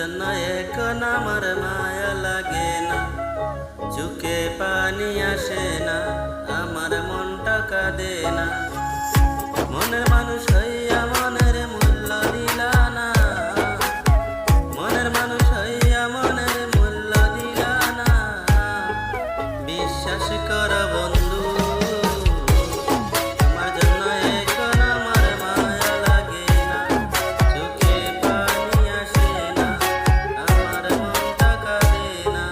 জন্য এখন আমার মায়া লাগে না, চোখে পানি আসে না, আমার মনটা কাঁদে না। মনের মানুষ হইয়া মনের মূল্য দিলা না, মনের মানুষ হইয়া মনের মূল্য দিলা না। বিশ্বাস কর বন্ধু, আমার জন্য এখন আমার মায়া লাগে না, চোখে পানি আসে না, আমার মনটা কাঁদে না।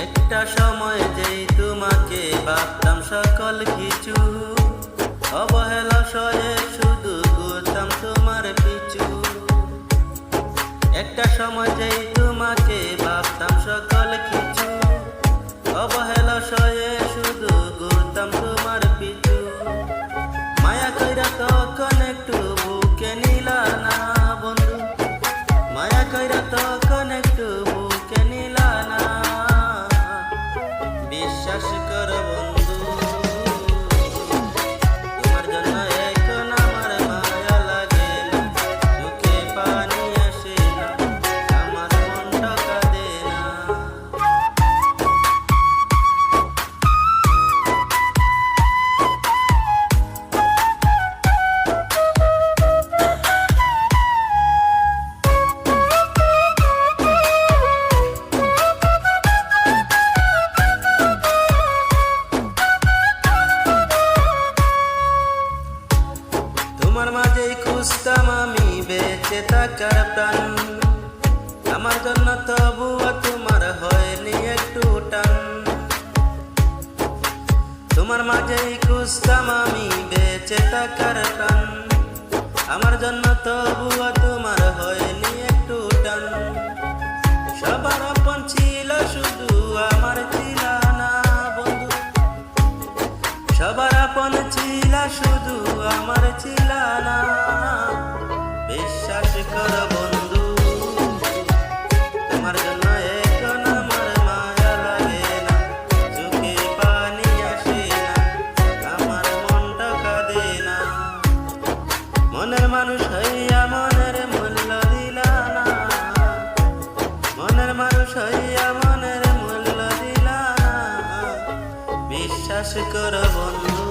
একটা সময় যেই তোমাকে ভাবতাম সকল কিছু, অবহেলা সয়ে শুধু ঘুরতাম তোমার পিছু। একটা সময় যেই তোমাকে ভাবতাম সকল কিছু, অবহেলা সয়ে শুধু ঘুরতাম তোমার পিছু। মায়া কইরা তখন একটু বুকে নিলা না বন্ধু, মায়া কইরা তখন একটু বুকে নিলা না। বিশ্বাস কর বন্ধু, তোমার জন্য এখন আমার মায়া লাগে না, চোখে পানি আসে না, আমার মনটা কাঁদে না। তোমার মাঝেই খুঁজতাম আমি বেঁচে থাকার প্রাণ, আমার জন্য তবুও তোমার হয়নি একটু টান। তোমার মাঝেই খুঁজতাম আমি বেঁচে থাকার প্রাণ, আমার জন্য তবুও তোমার হয়নি একটু টান। সবার আপন ছিল শুধু আমার ছিল না বন্ধু, সবার আপন ছিল শুধু আমার ছিল না। বিশ্বাস কর বন্ধু, তোমার জন্য এখন আমার মায়া লাগে না, চোখে পানি আসে না, আমার মনটা কাঁদে না। মনের মানুষ হইয়া মনের মূল্য দিলা না, মনের মানুষ হইয়া মনের মূল্য দিলা না। বিশ্বাস কর বন্ধু।